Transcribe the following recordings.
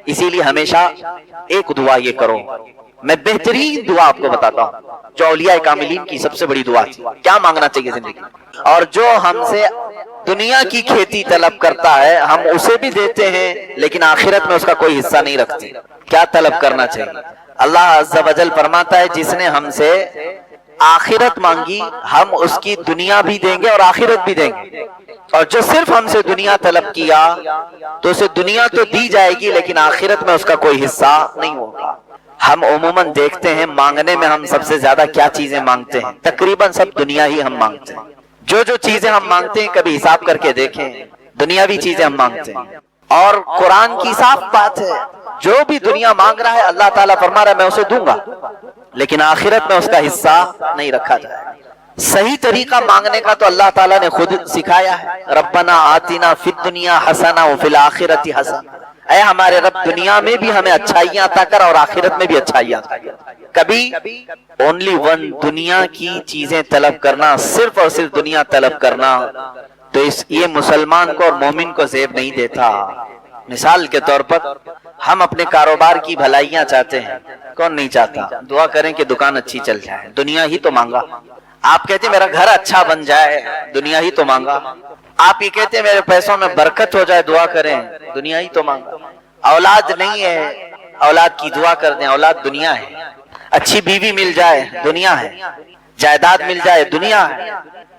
اسی لیے ہمیشہ ایک دعا یہ کرو. میں بہترین دعا آپ کو بتاتا ہوں جو اولیاء کاملین کی سب سے بڑی دعا تھی. کیا مانگنا چاہیے زندگی میں؟ اور جو ہم سے دنیا کی کھیتی طلب کرتا ہے ہم اسے بھی دیتے ہیں لیکن آخرت میں اس کا کوئی حصہ نہیں رکھتے. کیا طلب کرنا چاہیے؟ اللہ عز و جل فرماتا ہے جس نے ہم سے آخرت مانگی ہم اس کی دنیا بھی دیں گے اور آخرت بھی دیں گے. اور جو صرف ہم سے دنیا طلب کیا تو اسے دنیا تو دی جائے گی لیکن آخرت میں اس کا کوئی حصہ نہیں ہوگا. ہم عموماً دیکھتے ہیں مانگنے میں ہم سب سے زیادہ کیا چیزیں مانگتے ہیں؟ تقریباً سب دنیا ہی ہم مانگتے ہیں. جو چیزیں ہم مانگتے ہیں کبھی حساب کر کے دیکھیں, دنیاوی چیزیں ہم مانگتے ہیں. اور قرآن کی صاف بات ہے جو بھی دنیا مانگ رہا ہے اللہ تعالیٰ فرما رہا ہے میں اسے دوں گا لیکن آخرت میں اس کا حصہ نہیں رکھا جائے. صحیح طریقہ مانگنے کا تو اللہ تعالیٰ نے خود سکھایا ہے. ربنا آتنا فی الدنیا حسنہ وفی الآخرۃ حسنہ. اے ہمارے رب دنیا میں بھی ہمیں اچھائیاں عطا کر اور آخرت میں بھی اچھائیاں عطا کر. کبھی اونلی ون دنیا کی چیزیں طلب کرنا, صرف اور صرف دنیا طلب کرنا تو یہ مسلمان کو اور مومن کو زیب نہیں دیتا. مثال کے طور پر ہم اپنے کاروبار کی بھلائیاں چاہتے ہیں, کون نہیں چاہتا؟ دعا کریں کہ دکان اچھی چل جائے, دنیا ہی تو مانگا. آپ کہتے ہیں میرا گھر اچھا بن جائے, دنیا ہی تو مانگا. آپ یہ کہتے ہیں میرے پیسوں میں برکت ہو جائے, دعا کریں, دنیا ہی تو مانگا. اولاد نہیں ہے, اولاد کی دعا کر دیں, اولاد دنیا ہے. اچھی بیوی مل جائے, دنیا ہے. جائیداد مل جائے, دنیا ہے.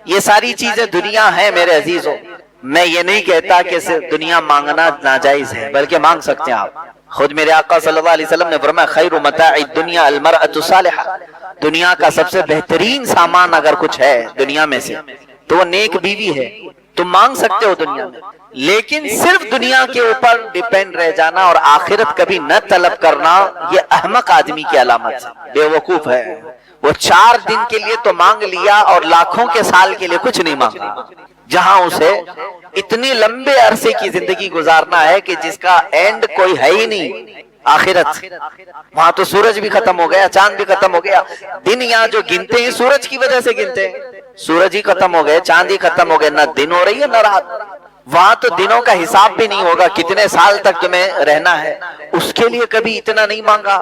یہ ساری چیزیں دنیا ہیں میرے عزیزوں. میں یہ نہیں کہتا کہ صرف دنیا مانگنا ناجائز ہے, بلکہ مانگ سکتے ہیں آپ. خود میرے آقا صلی اللہ علیہ وسلم نے فرمایا خیر متاع الدنیا المرأة الصالحہ. دنیا کا سب سے بہترین سامان اگر کچھ ہے دنیا میں سے تو وہ نیک بیوی ہے. تم مانگ سکتے ہو دنیا میں, لیکن صرف دنیا کے اوپر ڈیپینڈ رہ جانا اور آخرت کبھی نہ طلب کرنا یہ احمق آدمی کی علامت ہے, بے وقوف ہے. وہ 4 دن کے لیے تو مانگ لیا اور لاکھوں کے سال کے لیے کچھ نہیں مانگا. جہاں اسے اتنی لمبے عرصے کی زندگی گزارنا ہے کہ جس کا اینڈ کوئی ہے ہی نہیں, آخرت. وہاں تو سورج بھی ختم ہو گیا, چاند بھی ختم ہو گیا. دن یہاں جو گنتے ہیں سورج کی وجہ سے گنتے ہیں, سورج ہی ختم ہو گئے, چاند ہی ختم ہو گئے, نہ دن ہو رہی ہے نہ رات. وہاں تو دنوں کا حساب بھی نہیں ہوگا کتنے سال تک تمہیں رہنا ہے, اس کے لیے کبھی اتنا نہیں مانگا.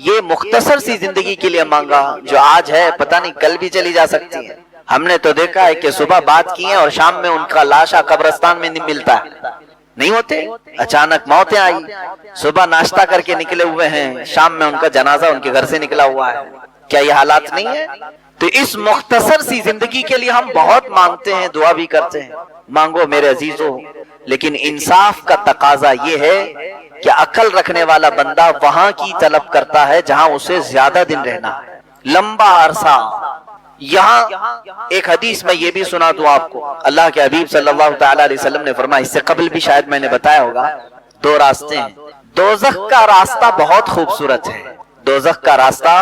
یہ مختصر سی زندگی کے لیے مانگا جو آج ہے پتہ نہیں کل بھی چلی جا سکتی ہے. ہم نے تو دیکھا ہے کہ صبح بات کی ہے اور شام میں ان کا لاشا قبرستان میں نہیں ملتا ہے, نہیں ہوتے. اچانک موتیں آئی, صبح ناشتہ کر کے نکلے ہوئے ہیں, شام میں ان کا جنازہ ان کے گھر سے نکلا ہوا ہے. کیا یہ حالات نہیں ہے؟ تو اس مختصر سی زندگی کے لیے ہم بہت مانگتے ہیں, دعا بھی کرتے ہیں. مانگو میرے عزیزوں, لیکن انصاف کا تقاضا یہ ہے کہ عقل رکھنے والا بندہ وہاں کی طلب کرتا ہے جہاں اسے زیادہ دن رہنا ہے, لمبا عرصہ. یہاں ایک حدیث میں یہ بھی سنا دوں آپ کو, اللہ کے حبیب صلی اللہ تعالی علیہ وسلم نے فرمایا, اس سے قبل بھی شاید میں نے بتایا ہوگا, 2 راستے ہیں. دوزخ کا راستہ بہت خوبصورت ہے, دوزخ کا راستہ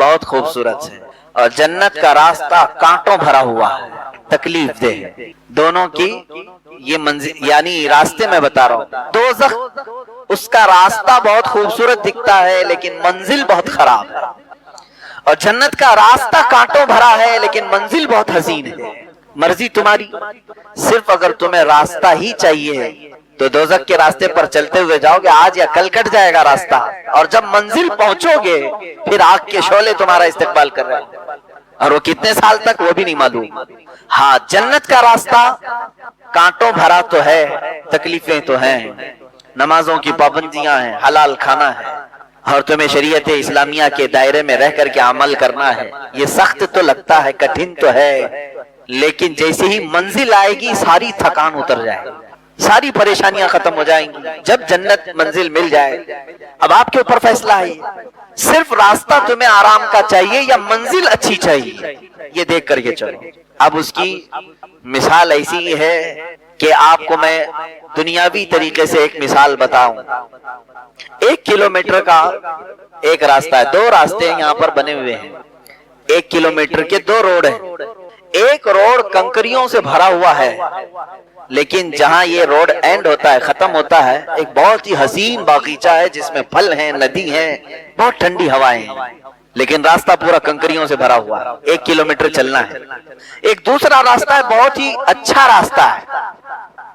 بہت خوبصورت ہے, اور جنت کا راستہ کانٹوں بھرا ہوا ہے, تکلیف دہ ہے. دونوں کی یہ منزل یعنی راستے میں بتا رہا ہوں. دوزخ اس کا راستہ بہت خوبصورت دکھتا ہے لیکن منزل بہت خراب ہے, اور جنت کا راستہ کانٹوں بھرا ہے لیکن منزل بہت حسین ہے. مرضی تمہاری. صرف اگر تمہیں راستہ ہی چاہیے تو دوزخ کے راستے پر چلتے ہوئے جاؤ گے, آج یا کل کٹ جائے گا راستہ, اور جب منزل پہنچو گے پھر آگ کے شعلے تمہارا استقبال کر رہے ہیں, اور وہ کتنے سال تک وہ بھی نہیں معلوم. ہاں جنت کا راستہ کانٹوں بھرا تو ہے, تکلیفیں تو ہیں, نمازوں کی پابندیاں ہیں, حلال کھانا ہے, اور تمہیں شریعت اسلامیہ کے دائرے میں رہ کر کے عمل کرنا ہے. یہ سخت تو لگتا ہے, کٹھن تو ہے, لیکن جیسے ہی منزل آئے گی ساری تھکان اتر جائے گی, ساری پریشانیاں ختم ہو جائیں گی. جب جنت منزل مل جائے اب آپ کے اوپر فیصلہ ہے, صرف راستہ تمہیں آرام کا چاہیے یا منزل اچھی چاہیے, یہ دیکھ کر کے چلو. اب اس کی مثال ایسی ہے کہ آپ کو میں دنیاوی طریقے سے ایک مثال بتاؤں. 1 کلومیٹر کا ایک راستہ ہے, 2 راستے یہاں پر بنے ہوئے ہیں, 1 کلومیٹر کے 2 روڈ ہیں. ایک روڈ کنکریوں سے بھرا ہوا ہے, لیکن جہاں یہ روڈ اینڈ ہوتا ہے, ختم ہوتا ہے, ایک بہت ہی حسین باغیچہ ہے جس میں پھل ہیں, ندی ہے, بہت ٹھنڈی ہوائیں ہیں, لیکن راستہ پورا کنکریوں سے بھرا ہوا ہے, 1 کلومیٹر چلنا ہے. ایک دوسرا راستہ ہے, بہت ہی اچھا راستہ ہے,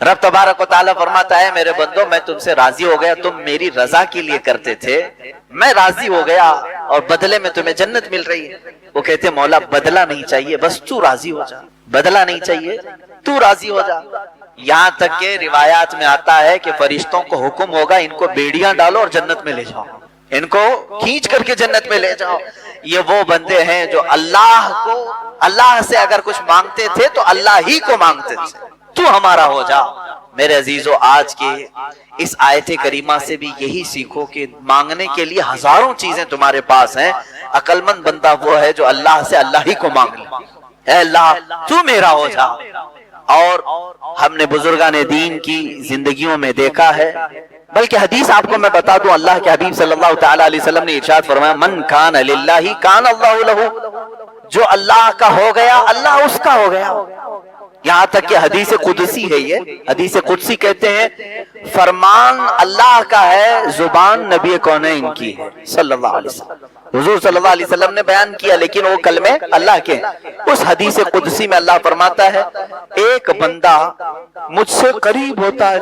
رب تبارک و تعالیٰ فرماتا ہے میرے بندو میں تم سے راضی ہو گیا, تم میری رضا کے لیے کرتے تھے, میں راضی ہو گیا اور بدلے میں تمہیں جنت مل رہی ہے. وہ کہتے مولا بدلہ نہیں چاہیے, بس تو راضی ہو جا, بدلہ نہیں چاہیے, تو راضی ہو جا. یہاں تک کہ روایات میں آتا ہے کہ فرشتوں کو حکم ہوگا ان کو بیڑیاں ڈالو اور جنت میں لے جاؤ, ان کو کھینچ کر کے جنت میں لے جاؤ. یہ وہ بندے ہیں جو اللہ سے اگر کچھ مانگتے تھے تو اللہ ہی کو مانگتے تھے, تو ہمارا ہو جا. میرے عزیزو آج کے اس آیت کریمہ سے بھی یہی سیکھو کہ مانگنے کے لیے ہزاروں چیزیں تمہارے پاس ہیں. عقل مند بندہ وہ ہے جو اللہ سے اللہ ہی کو مانگ لے, اے اللہ تو میرا ہو جا. اور ہم نے بزرگان دین کی زندگیوں میں دیکھا ہے, بلکہ حدیث آپ کو میں بتا دوں, اللہ کے حبیب صلی اللہ تعالی علیہ وسلم نے ارشاد فرمایا من کان للہ کان اللہ لہ, جو اللہ کا ہو گیا اللہ اس کا ہو گیا. یہاں تک کہ حدیث قدسی ہے, یہ حدیث قدسی کہتے ہیں فرمان اللہ کا ہے, زبان نبی کونین کی ہے صلی اللہ علیہ وسلم. حضور صلی اللہ علیہ وسلم نے بیان کیا لیکن وہ کلمے اللہ کے. اس حدیث قدسی میں اللہ فرماتا ہے ایک بندہ مجھ سے قریب ہوتا ہے,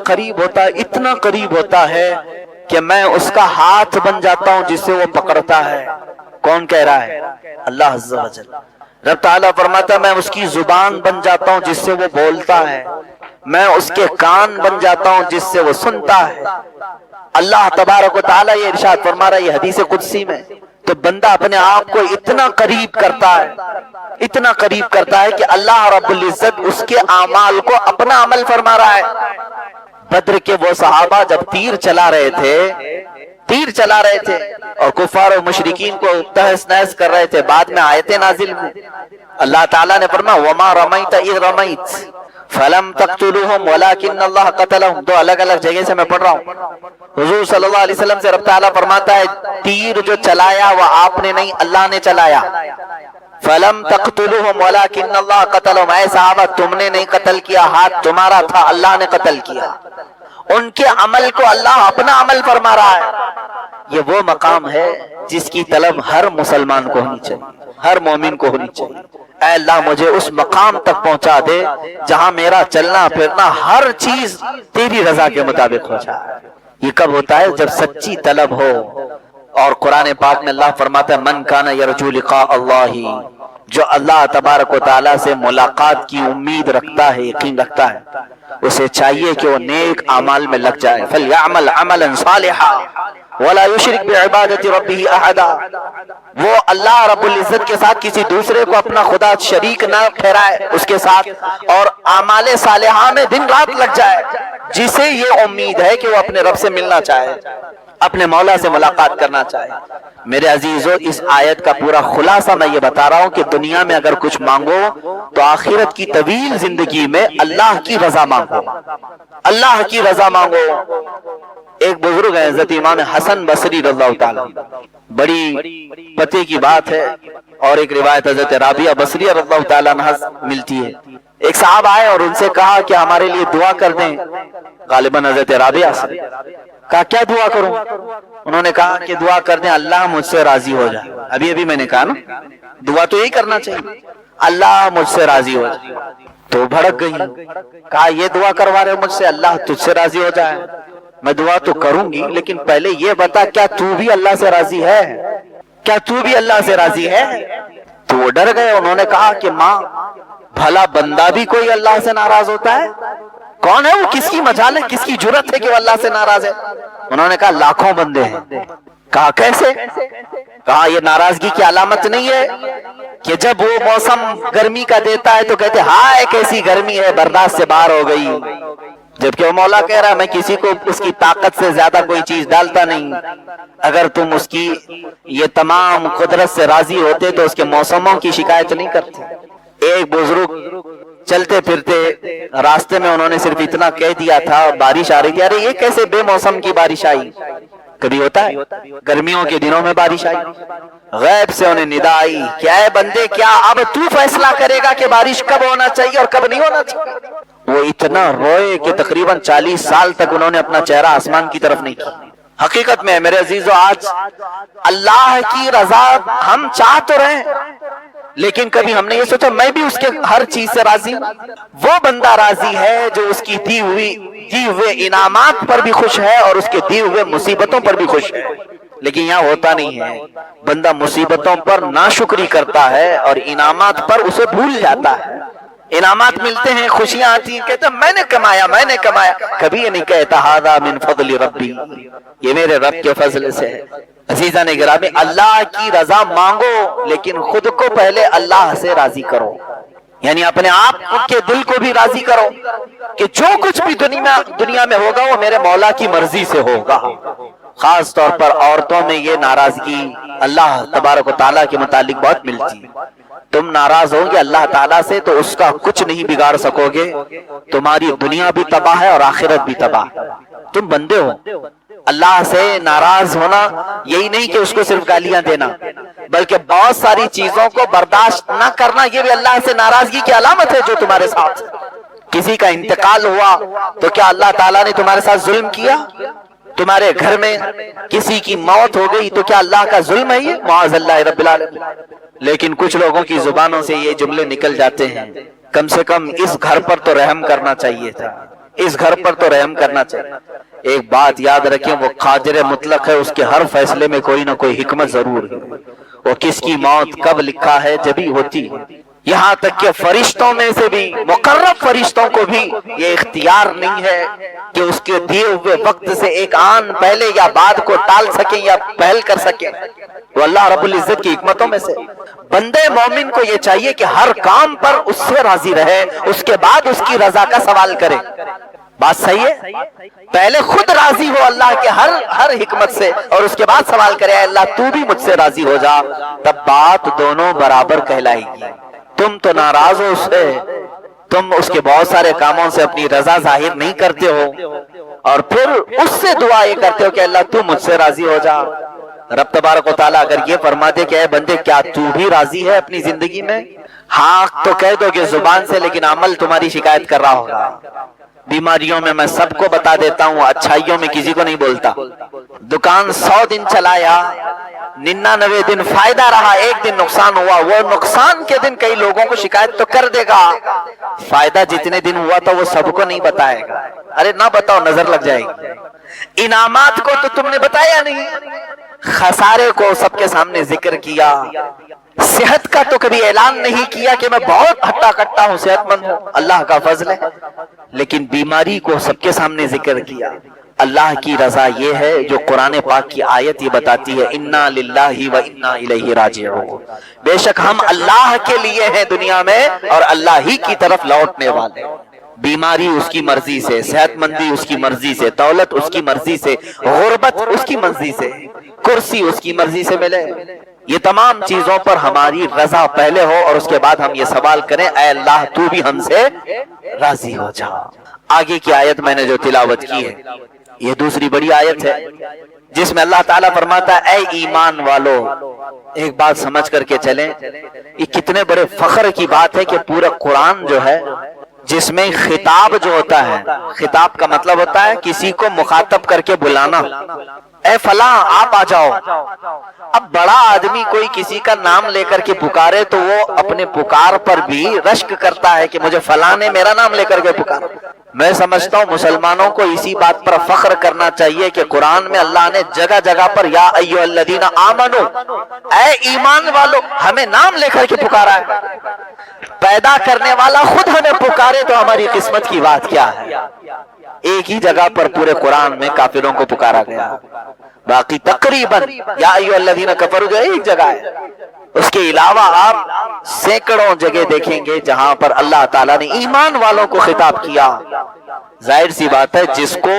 اتنا قریب ہوتا ہے کہ میں اس کا ہاتھ بن جاتا ہوں جس سے وہ پکڑتا ہے. کون کہہ رہا ہے؟ اللہ عز و جل. رب تعالیٰ فرماتا ہے میں اس کی زبان بن جاتا ہوں جس سے وہ بولتا ہے, میں اس کے کان بن جاتا ہوں جس سے وہ سنتا ہے. اللہ تبارک و تعالیٰ یہ ارشاد فرما رہا ہے یہ حدیث قدسی میں. تو بندہ اپنے آپ کو اتنا قریب کرتا ہے کہ اللہ رب العزت اس کے اعمال کو اپنا عمل فرما رہا ہے. بدر کے وہ صحابہ جب تیر چلا رہے تھے اور کفار و مشرکین کو تہس نہس کر رہے تھے, بعد میں آیتیں نازل ہوئی. اللہ تعالیٰ نے فرمایا وما رمیت اذ رمیت فلم تقتلوہم ولکن اللہ قتلہم. دو الگ الگ جگہ سے میں پڑھ رہا ہوں. حضور صلی اللہ علیہ وسلم سے رب تعالیٰ فرماتا ہے تیر جو چلایا وہ آپ نے نہیں اللہ نے چلایا. فلم تقتلوہم ولکن اللہ قتلہم, اے صحابہ تم نے نہیں قتل کیا, ہاتھ تمہارا تھا, اللہ نے قتل کیا. ان کے عمل کو اللہ اپنا عمل فرما رہا ہے. یہ وہ مقام ہے جس کی طلب ہر مسلمان کو ہونی چاہیے, ہر مومن کو ہونی چاہیے. اے اللہ مجھے اس مقام تک پہنچا دے جہاں میرا چلنا پھرنا ہر چیز تیری رضا کے مطابق ہو جائے. یہ کب ہوتا ہے؟ جب سچی طلب ہو. اور قرآن پاک میں اللہ فرماتا ہے من کان یرجو لقاء اللہ, جو اللہ تبارک و تعالیٰ سے ملاقات کی امید رکھتا ہے, یقین رکھتا ہے, اسے چاہیے کہ وہ نیک اعمال میں لگ جائے. فلیعمل عملا صالحا ولا یشرک بعبادت ربہ احدا. وہ اللہ رب العزت کے ساتھ کسی دوسرے کو اپنا خدا شریک نہ ٹھہرائے اس کے ساتھ, اور اعمال صالحہ میں دن رات لگ جائے, جسے یہ امید ہے کہ وہ اپنے رب سے ملنا چاہے, اپنے مولا سے ملاقات کرنا چاہے. میرے عزیزو اس آیت کا پورا خلاصہ میں یہ بتا رہا ہوں کہ دنیا میں اگر کچھ مانگو تو آخرت کی طویل زندگی میں اللہ کی رضا مانگو, اللہ کی رضا مانگو. ایک بزرگ ہے حضرت امام حسن بصری رضی اللہ تعالیٰ, بڑی پتے کی بات ہے, اور ایک روایت حضرت رابعہ بصریہ رضی اللہ تعالیٰ عنہ ملتی ہے. ایک صاحب آئے اور ان سے کہا کہ ہمارے لیے دعا کر دیں, غالباً حضرت رابعہ سے. کہا کیا دعا کروں؟ انہوں نے کہا کہ دعا کر دیں اللہ مجھ سے راضی ہو جائے. ابھی میں نے کہا نا دعا تو یہی کرنا چاہیے, اللہ مجھ سے راضی ہو جائے. تو بھڑک گئی, کہا یہ دعا کروا رہے مجھ سے اللہ تجھ سے راضی ہو جائے؟ میں دعا تو کروں گی لیکن پہلے یہ بتا کیا تو بھی اللہ سے راضی ہے؟ کیا تو بھی اللہ سے راضی ہے؟ تو وہ ڈر گئے. انہوں نے کہا کہ ماں بھلا بندہ بھی کوئی اللہ سے ناراض ہوتا ہے؟ کون ہے وہ, کس کی مجال ہے, کس کی جرت ہے کہ وہ اللہ سے ناراض ہے؟ انہوں نے کہا لاکھوں بندے ہیں. کہا کیسے؟ کہا یہ ناراضگی کی علامت نہیں ہے کہ جب وہ موسم گرمی کا دیتا ہے تو کہتے ہائے کیسی گرمی ہے, برداشت سے باہر ہو گئی, جبکہ وہ مولا کہہ رہا ہے میں کسی کو اس کی طاقت سے زیادہ کوئی چیز ڈالتا نہیں. اگر تم اس کی یہ تمام قدرت سے راضی ہوتے تو اس کے موسموں کی شکایت نہیں کرتے. ایک بزرگ چلتے پھرتے راستے میں انہوں نے صرف اتنا کہہ دیا تھا, بارش آ رہی تھی, ارے یہ کیسے بے موسم کی بارش آئی؟ کبھی ہوتا ہے گرمیوں کے دنوں میں بارش آئی. غیب سے انہیں ندا آئی کیا ہے بندے, کیا اب تو فیصلہ کرے گا کہ بارش کب ہونا چاہیے اور کب نہیں ہونا چاہیے؟ وہ اتنا روئے کہ تقریباً 40 سال تک انہوں نے اپنا چہرہ آسمان کی طرف نہیں کیا. حقیقت میں میرے عزیزو آج اللہ کی رضا ہم چاہ تو رہے ہیں لیکن کبھی ہم نے یہ سوچا میں بھی اس کے ہر چیز سے راضی ہوں؟ وہ بندہ راضی ہے جو اس کی دی ہوئے انعامات پر بھی خوش ہے اور اس کے دی ہوئے مصیبتوں پر بھی خوش ہے. لیکن یہاں ہوتا نہیں ہے. بندہ مصیبتوں پر ناشکری کرتا ہے اور انعامات پر اسے بھول جاتا ہے. انعامات ملتے ہیں، خوشیاں آتی ہیں، کہتا میں نے کمایا. کبھی یہ نہیں کہتا ھذا من فضل ربی، یہ میرے رب کے فضل سے ہے. عزیزان گرامی، اللہ کی رضا مانگو لیکن خود کو پہلے اللہ سے راضی کرو. یعنی اپنے آپ کے دل کو بھی راضی کرو کہ جو کچھ بھی دنیا میں ہوگا وہ میرے مولا کی مرضی سے ہوگا. خاص طور پر عورتوں میں یہ ناراضگی اللہ تبارک و تعالیٰ کے متعلق بہت ملتی. تم ناراض ہوگے اللہ تعالیٰ سے تو اس کا کچھ نہیں بگاڑ سکو گے. تمہاری دنیا بھی تباہ ہے اور آخرت بھی تباہ. تم بندے ہو. اللہ سے ناراض ہونا یہی نہیں کہ اس کو صرف گالیاں دینا، بلکہ بہت ساری چیزوں کو برداشت نہ کرنا یہ بھی اللہ سے ناراضگی کی علامت ہے. جو تمہارے ساتھ کسی کا انتقال ہوا تو کیا اللہ تعالیٰ نے تمہارے ساتھ ظلم کیا؟ تمہارے گھر میں کسی کی موت ہو گئی تو کیا اللہ کا ظلم ہے یہ؟ معاذ اللہ رب العالمین. لیکن کچھ لوگوں کی زبانوں سے یہ جملے نکل جاتے ہیں. کم سے کم اس گھر پر تو رحم کرنا چاہیے تھا، اس گھر پر تو رحم کرنا چاہیے. ایک بات یاد رکھیں، وہ قادر مطلق ہے، اس کے ہر فیصلے میں کوئی نہ کوئی حکمت ضرور ہے. وہ کس کی موت کب لکھا ہے جبھی ہوتی ہے. یہاں تک کہ فرشتوں میں سے بھی مقرب فرشتوں کو بھی یہ اختیار نہیں ہے کہ اس کے دیے ہوئے وقت سے ایک آن پہلے یا بعد کو ٹال سکیں یا پہل کر سکیں. وہ اللہ رب العزت کی حکمتوں میں سے. بندے مومن کو یہ چاہیے کہ ہر کام پر اس سے راضی رہے، اس کے بعد اس کی رضا کا سوال کرے. بات صحیح ہے؟ پہلے خود راضی ہو اللہ کے ہر حکمت سے اور اس کے بعد سوال کرے اے اللہ تو بھی مجھ سے راضی ہو جا. تب بات دونوں برابر کہلائے گی. تم تو ناراض ہو اس سے، تم اس کے بہت سارے کاموں سے اپنی رضا ظاہر نہیں کرتے ہو اور پھر اس سے دعا یہ کرتے ہو کہ اللہ تو مجھ سے راضی ہو جا. رب تبارک و تعالیٰ اگر یہ فرما دے کہ اے بندے کیا تو بھی راضی ہے اپنی زندگی میں؟ ہاں تو کہہ دو کہ زبان سے، لیکن عمل تمہاری شکایت کر رہا ہوگا. بیماریوں میں سب کو بتا دیتا ہوں، اچھائیوں میں کسی کو نہیں بولتا. دکان 100 دن چلایا، 99 دن فائدہ رہا، ایک دن نقصان ہوا. وہ نقصان کے دن کئی لوگوں کو شکایت تو کر دے گا. فائدہ جتنے دن ہوا تھا وہ سب کو نہیں بتائے گا. ارے نہ بتاؤ، نظر لگ جائے گی. انعامات کو تو تم نے بتایا نہیں، خسارے کو سب کے سامنے ذکر کیا. صحت کا تو کبھی اعلان نہیں کیا کہ میں بہت ہٹا کٹا ہوں، صحت مند ہوں، اللہ کا فضل ہے. لیکن بیماری کو سب کے سامنے ذکر کیا. اللہ کی رضا یہ ہے جو قرآن پاک کی آیت یہ بتاتی ہے انا للہ و انا الیہ راجعون. بے شک ہم اللہ کے لیے ہیں دنیا میں اور اللہ ہی کی طرف لوٹنے والے. بیماری اس کی مرضی سے، صحت مندی اس کی مرضی سے، دولت اس کی مرضی سے، غربت اس کی مرضی سے، کرسی اس کی مرضی سے ملے. یہ تمام چیزوں پر ہماری رضا پہلے ہو اور اس کے بعد ہم یہ سوال کریں اے اللہ تو بھی ہم سے راضی ہو جا. آگے کی آیت میں نے جو تلاوت کی ہے یہ دوسری بڑی آیت ہے جس میں اللہ تعالیٰ فرماتا ہے اے ایمان والو. ایک بات سمجھ کر کے چلیں، یہ کتنے بڑے فخر کی بات ہے کہ پورا قرآن جو ہے جس میں خطاب جو ہوتا ہے، خطاب کا مطلب ہوتا ہے کسی کو مخاطب کر کے بلانا. اے فلاں آپ آ جاؤ. اب بڑا آدمی کوئی کسی کا نام لے کر کے پکارے تو وہ اپنے پکار پر بھی رشک کرتا ہے کہ مجھے فلاں نے میرا نام لے کر کے پکارا. میں سمجھتا ہوں مسلمانوں کو اسی بات پر فخر کرنا چاہیے کہ قرآن میں اللہ نے جگہ جگہ پر یا ایھا الذین آمنو، اے ایمان والو، ہمیں نام لے کر کے پکارا ہے. پیدا کرنے والا خود ہمیں پکارے تو ہماری قسمت کی بات کیا ہے. ایک ہی جگہ پر پورے قرآن میں کافروں کو پکارا گیا، باقی تقریباً یا ایھا الذین کفروا جو ایک جگہ ہے. اس کے علاوہ آپ سینکڑوں جگہ دیکھیں گے جہاں پر اللہ تعالیٰ نے ایمان والوں کو خطاب کیا. ظاہر سی بات ہے جس کو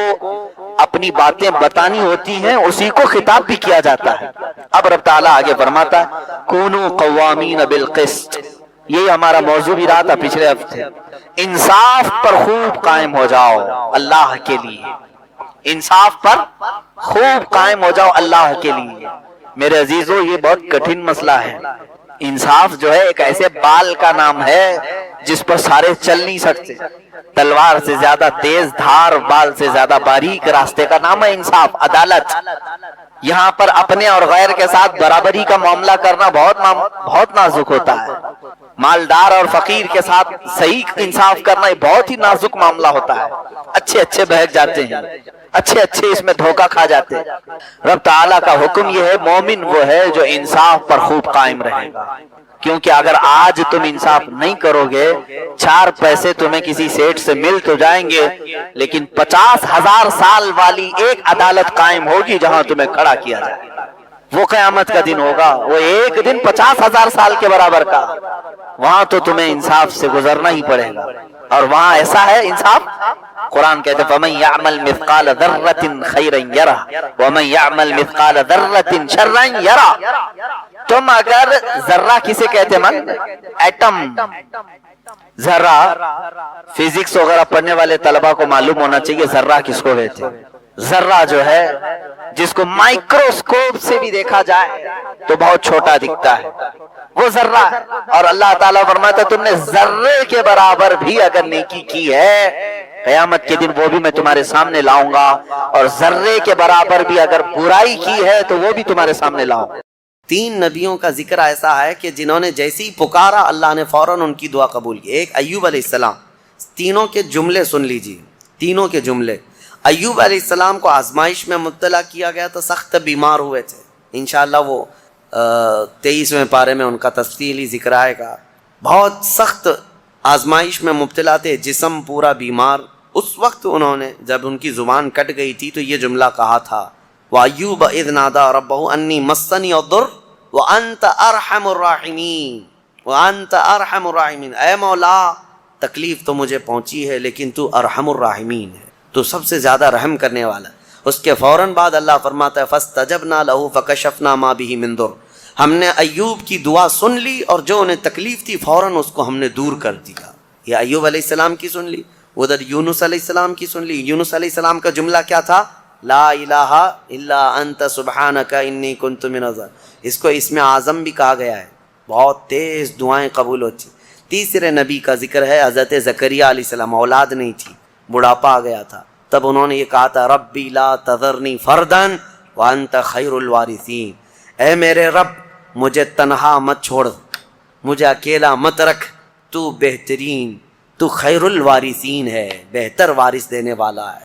اپنی باتیں بتانی ہوتی ہیں اسی کو خطاب بھی کیا جاتا ہے. اب رب تعالیٰ آگے فرماتا ہے کونوا قوامین بالقسط. یہ ہمارا موضوع بھی رہا تھا پچھلے ہفتے. انصاف پر خوب قائم ہو جاؤ اللہ کے لیے، انصاف پر خوب قائم ہو جاؤ اللہ کے لیے. میرے عزیزو یہ بہت کٹھن مسئلہ ہے. انصاف جو ہے ایک ایسے بال کا نام ہے جس پر سارے چل نہیں سکتے. تلوار سے زیادہ تیز دھار، بال سے زیادہ باریک راستے کا نام ہے انصاف، عدالت. یہاں پر اپنے اور غیر کے ساتھ برابری کا معاملہ کرنا بہت نازک ہوتا ہے. مالدار اور فقیر کے ساتھ صحیح انصاف کرنا بہت ہی نازک معاملہ ہوتا ہے. اچھے بہک جاتے ہیں، اچھے اس میں دھوکہ کھا جاتے ہیں. رب تعالیٰ کا حکم یہ ہے مومن وہ ہے جو انصاف پر خوب قائم رہے گا. کیونکہ اگر آج تم انصاف نہیں کرو گے، 4 پیسے تمہیں کسی سیٹ سے مل تو جائیں گے، لیکن 50,000 سال والی ایک عدالت قائم ہوگی جہاں تمہیں کھڑا کیا جائے گا. وہ قیامت کا دن ہوگا، وہ ایک دن 50,000 سال کے برابر کا. وہاں تو تمہیں انصاف سے گزرنا ہی پڑے گا. اور وہاں ایسا ہے انصاف، قرآن کہتے ہیں فَمَن يَعْمَلْ مِثْقَالَ ذَرَّةٍ خَيْرًا يَرَهُ وَمَن يَعْمَلْ مِثْقَالَ ذَرَّةٍ شَرًّا يَرَهُ. تم اگر ذرہ کسے کہتے من؟ ایٹم. ذرہ فزکس وغیرہ پڑھنے والے طلبہ کو معلوم ہونا چاہیے ذرہ کس کو کہتے ہیں. ذرہ جو ہے جس کو مائکروسکوپ سے بھی دیکھا جائے تو بہت چھوٹا دکھتا ہے، وہ ذرہ ہے. اور اللہ تعالیٰ فرماتا ہے تم نے ذرے کے برابر بھی اگر نیکی کی ہے، قیامت کے دن وہ بھی میں تمہارے سامنے لاؤں گا، اور ذرے کے برابر بھی اگر برائی کی ہے تو وہ بھی تمہارے سامنے لاؤں گا. 3 نبیوں کا ذکر ایسا ہے کہ جنہوں نے جیسے ہی پکارا اللہ نے فوراً ان کی دعا قبول کی. ایک ایوب علیہ السلام. تینوں کے جملے سن لیجیے، تینوں کے جملے. ایوب علیہ السلام کو آزمائش میں مبتلا کیا گیا تو سخت بیمار ہوئے تھے. انشاءاللہ وہ 23ویں پارے میں ان کا تفصیلی ذکر آئے گا. بہت سخت آزمائش میں مبتلا تھے، جسم پورا بیمار. اس وقت انہوں نے جب ان کی زبان کٹ گئی تھی تو یہ جملہ کہا تھا وَأَيُّوبَ إِذْ نَادَىٰ رَبَّهُ أَنِّي مَسَّنِيَ الضُّرُّ وَأَنْتَ أَرْحَمُ الرَّاحِمِينَ وَأَنْتَ أَرْحَمُ الرَّاحِمِينَ. اے مولا تکلیف تو مجھے پہنچی ہے لیکن تو ارحم الراحمین ہے، تو سب سے زیادہ رحم کرنے والا. اس کے فوراً بعد اللہ فرماتا ہے فَاسْتَجَبْنَا لَهُ فَكَشَفْنَا مَا بِهِ مِن ضُرٍّ. ہم نے ایوب کی دعا سن لی اور جو انہیں تکلیف تھی فوراً اس کو ہم نے دور کر دیا. یہ ایوب علیہ السلام کی سن لی. ادھر یونس علیہ السلام کی سن لی. یونس علیہ السلام کا جملہ کیا تھا؟ لا الہ الا انت سبحانک انی کنت من الظالمین. اس کو اسم اعظم بھی کہا گیا ہے. بہت تیز دعائیں قبول ہوتی. تیسرے نبی کا ذکر ہے حضرت زکریا علیہ السلام. اولاد نہیں تھی، بڑھاپا آ گیا تھا، تب انہوں نے یہ کہا تھا ربی لا تذرنی فردا وانت خیر الوارثین. اے میرے رب مجھے تنہا مت چھوڑ، مجھے اکیلا مت رکھ، تو بہترین، تو خیر الوارثین ہے، بہتر وارث دینے والا ہے.